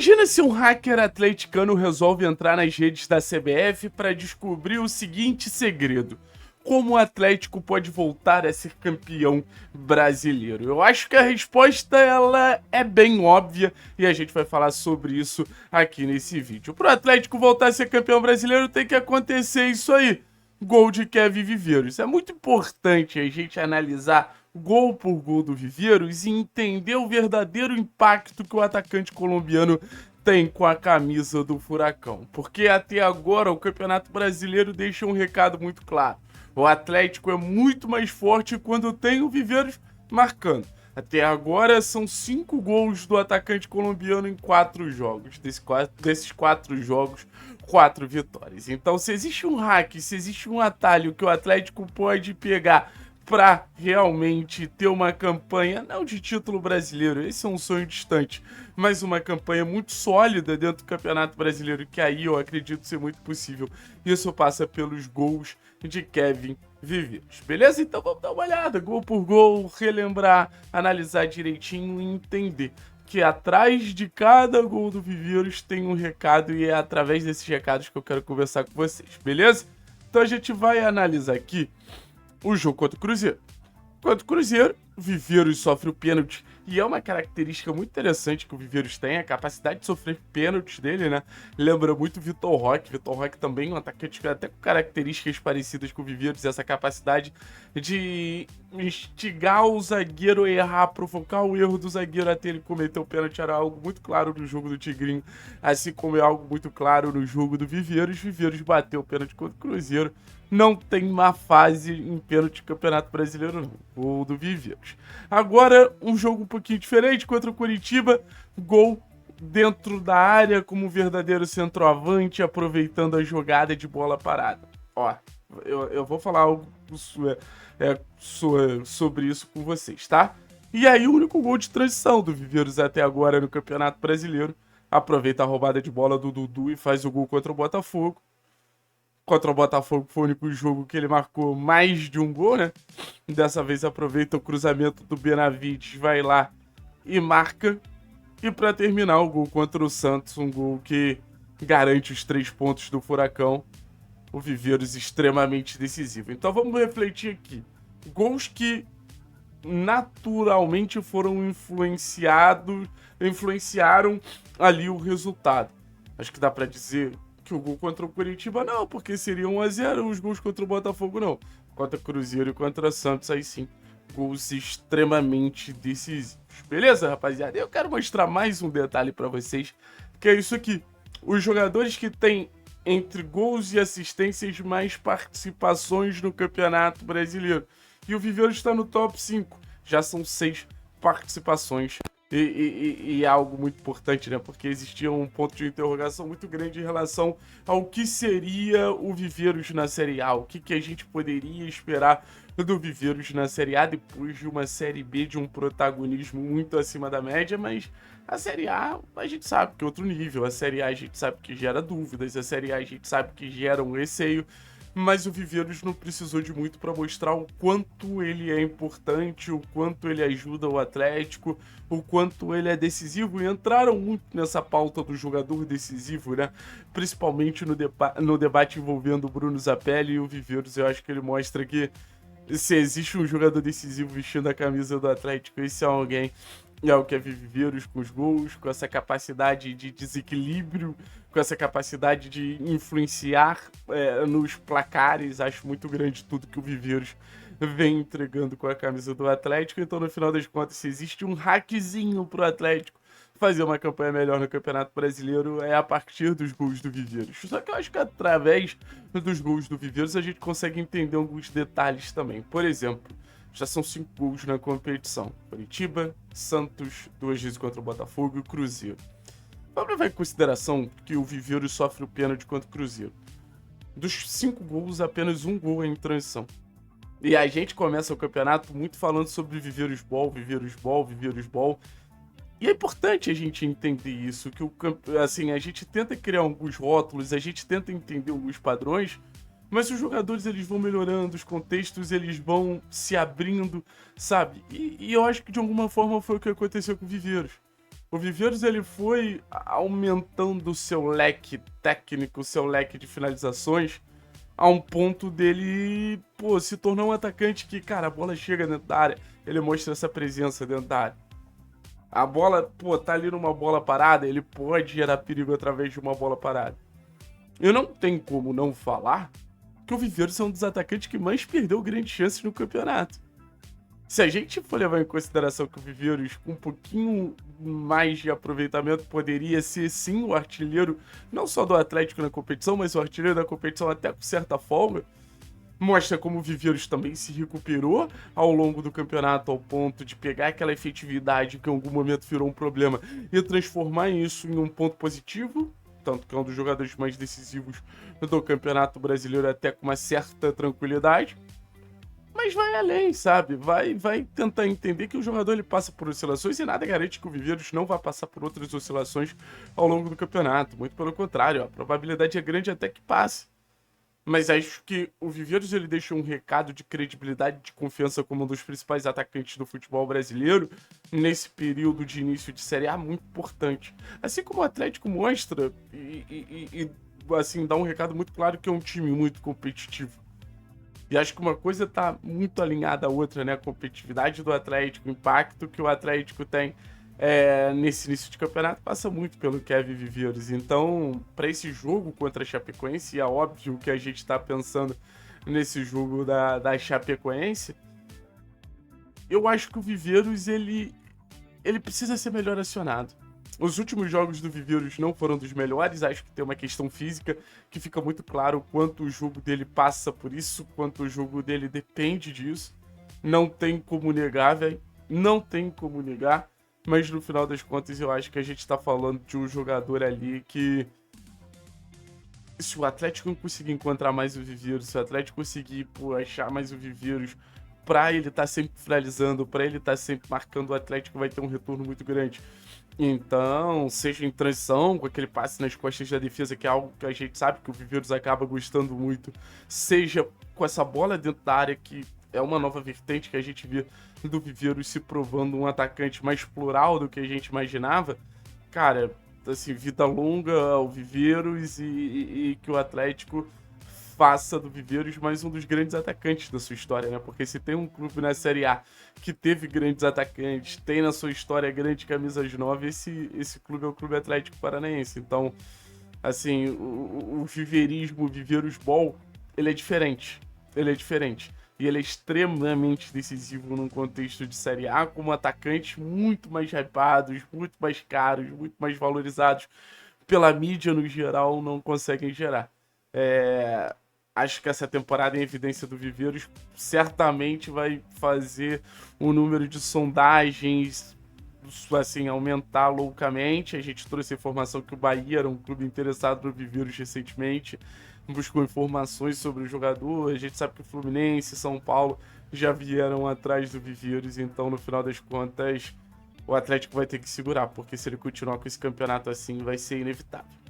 Imagina se um hacker atleticano resolve entrar nas redes da CBF para descobrir o seguinte segredo: como o Atlético pode voltar a ser campeão brasileiro? Eu acho que a resposta ela é bem óbvia e a gente vai falar sobre isso aqui nesse vídeo. Para o Atlético voltar a ser campeão brasileiro tem que acontecer isso aí: gol de Kevin Viveiros. É muito importante a gente analisar gol por gol do Viveiros e entender o verdadeiro impacto que o atacante colombiano tem com a camisa do Furacão. Porque até agora o Campeonato Brasileiro deixa um recado muito claro: o Atlético é muito mais forte quando tem o Viveiros marcando. Até agora são 5 gols do atacante colombiano em 4 jogos. Desses 4 jogos, 4 vitórias. Então, se existe um hack, se existe um atalho que o Atlético pode pegar para realmente ter uma campanha, não de título brasileiro, esse é um sonho distante, mas uma campanha muito sólida dentro do Campeonato Brasileiro, que aí eu acredito ser muito possível. Isso passa pelos gols de Kevin Viveiros. Beleza? Então vamos dar uma olhada, gol por gol, relembrar, analisar direitinho e entender que atrás de cada gol do Viveiros tem um recado e é através desses recados que eu quero conversar com vocês, beleza? Então a gente vai analisar aqui o jogo contra o Cruzeiro. Contra o Cruzeiro, o Viveiros sofre o pênalti, e é uma característica muito interessante que o Viveiros tem, a capacidade de sofrer pênaltis dele, né? Lembra muito o Vitor Roque. Vitor Roque também um atacante até com características parecidas com o Viveiros, essa capacidade de instigar o zagueiro a errar, provocar o erro do zagueiro até ele cometer o pênalti. Era algo muito claro no jogo do Tigrinho, assim como é algo muito claro no jogo do Viveiros. Viveiros bateu o pênalti contra o Cruzeiro. Não tem má fase em pênalti de Campeonato Brasileiro, não. Gol do Viveiros. Agora, um jogo um pouquinho diferente contra o Coritiba. Gol dentro da área como um verdadeiro centroavante, aproveitando a jogada de bola parada. Ó, eu vou falar algo sobre isso com vocês, tá? E aí, o único gol de transição do Viveiros até agora no Campeonato Brasileiro. Aproveita a roubada de bola do Dudu e faz o gol contra o Botafogo. Contra o Botafogo foi o único jogo que ele marcou mais de um gol, né? Dessa vez aproveita o cruzamento do Benavides, vai lá e marca. E para terminar, o gol contra o Santos, um gol que garante os 3 pontos do Furacão. O Viveiros extremamente decisivo. Então vamos refletir aqui. Gols que naturalmente foram influenciaram ali o resultado. Acho que dá para dizer que o gol contra o Coritiba não, porque seria 1-0, os gols contra o Botafogo não. Contra o Cruzeiro e contra o Santos, aí sim, gols extremamente decisivos. Beleza, rapaziada? Eu quero mostrar mais um detalhe pra vocês, que é isso aqui. Os jogadores que têm entre gols e assistências mais participações no Campeonato Brasileiro. E o Viveiros está no top 5. Já são 6 participações. E é algo muito importante, né? Porque existia um ponto de interrogação muito grande em relação ao que seria o Viveiros na Série A. O que a gente poderia esperar do Viveiros na Série A depois de uma Série B de um protagonismo muito acima da média. Mas a Série A a gente sabe que é outro nível. A Série A gente sabe que gera dúvidas. A Série A a gente sabe que gera um receio. Mas o Viveiros não precisou de muito para mostrar o quanto ele é importante, o quanto ele ajuda o Atlético, o quanto ele é decisivo. E entraram muito nessa pauta do jogador decisivo, né? Principalmente no debate envolvendo o Bruno Zapelli e o Viveiros. Eu acho que ele mostra que se existe um jogador decisivo vestindo a camisa do Atlético, esse é alguém. É o Kevin Viveiros, com os gols, com essa capacidade de desequilíbrio, com essa capacidade de influenciar nos placares. Acho muito grande tudo que o Viveiros vem entregando com a camisa do Atlético. Então, no final das contas, se existe um hackzinho pro Atlético fazer uma campanha melhor no Campeonato Brasileiro, é a partir dos gols do Viveiros. Só que eu acho que através dos gols do Viveiros a gente consegue entender alguns detalhes também. Por exemplo, já são 5 gols na competição. Coritiba, Santos, 2 vezes contra o Botafogo e o Cruzeiro. Vamos levar em consideração que o Viveiros sofre o pênalti contra o Cruzeiro. Dos 5 gols, apenas 1 gol é em transição. E a gente começa o campeonato muito falando sobre Viveiros Ball, Viveiros Ball, Viveiros Ball. E é importante a gente entender isso, que a gente tenta criar alguns rótulos, a gente tenta entender alguns padrões, mas os jogadores eles vão melhorando, os contextos eles vão se abrindo, sabe? E eu acho que de alguma forma foi o que aconteceu com o Viveiros. O Viveiros ele foi aumentando o seu leque técnico, o seu leque de finalizações, a um ponto dele, pô, se tornar um atacante que, cara, a bola chega dentro da área, ele mostra essa presença dentro da área. A bola, pô, tá ali numa bola parada, ele pode gerar perigo através de uma bola parada. Eu não tenho como não falar que o Viveiros é um dos atacantes que mais perdeu grandes chances no campeonato. Se a gente for levar em consideração que o Viveiros, com um pouquinho mais de aproveitamento, poderia ser sim o artilheiro, não só do Atlético na competição, mas o artilheiro da competição até com certa folga, mostra como o Viveiros também se recuperou ao longo do campeonato ao ponto de pegar aquela efetividade que em algum momento virou um problema e transformar isso em um ponto positivo, tanto que é um dos jogadores mais decisivos do Campeonato Brasileiro até com uma certa tranquilidade. Mas vai além, sabe? Vai tentar entender que o jogador ele passa por oscilações e nada garante que o Viveiros não vai passar por outras oscilações ao longo do campeonato. Muito pelo contrário, a probabilidade é grande até que passe. Mas acho que o Viveiros ele deixa um recado de credibilidade e de confiança como um dos principais atacantes do futebol brasileiro nesse período de início de Série A muito importante. Assim como o Atlético mostra assim, dá um recado muito claro que é um time muito competitivo. E acho que uma coisa tá muito alinhada à outra, né? A competitividade do Atlético, o impacto que o Atlético tem nesse início de campeonato passa muito pelo Kevin Viveiros. Então, para esse jogo contra a Chapecoense, é óbvio que a gente está pensando nesse jogo da Chapecoense, eu acho que o Viveiros ele precisa ser melhor acionado. Os últimos jogos do Viveiros não foram dos melhores, acho que tem uma questão física que fica muito claro o quanto o jogo dele passa por isso, quanto o jogo dele depende disso. Não tem como negar, velho. Não tem como negar. Mas no final das contas eu acho que a gente tá falando de um jogador ali que, se o Atlético não conseguir encontrar mais o Viveiros, se o Atlético conseguir achar mais o Viveiros, pra ele tá sempre finalizando, pra ele tá sempre marcando, o Atlético vai ter um retorno muito grande. Então, seja em transição, com aquele passe nas costas da defesa, que é algo que a gente sabe que o Viveiros acaba gostando muito, seja com essa bola dentro da área, que é uma nova vertente que a gente vê do Viveiros se provando um atacante mais plural do que a gente imaginava. Cara, assim, vida longa ao Viveiros e que o Atlético faça do Viveiros mais um dos grandes atacantes da sua história, né? Porque se tem um clube na Série A que teve grandes atacantes, tem na sua história grandes camisas 9, esse clube é o Clube Atlético Paranaense. Então, assim, o viveirismo, o Viveiros Ball, ele é diferente. Ele é diferente. E ele é extremamente decisivo num contexto de Série A, como atacantes muito mais hypados, muito mais caros, muito mais valorizados pela mídia no geral, não conseguem gerar. Acho que essa temporada em evidência do Viveiros certamente vai fazer o número de sondagens assim, aumentar loucamente. A gente trouxe a informação que o Bahia era um clube interessado no Viveiros recentemente, buscou informações sobre o jogador. A gente sabe que o Fluminense, São Paulo já vieram atrás do Viveiros, então no final das contas o Atlético vai ter que segurar, porque se ele continuar com esse campeonato assim vai ser inevitável.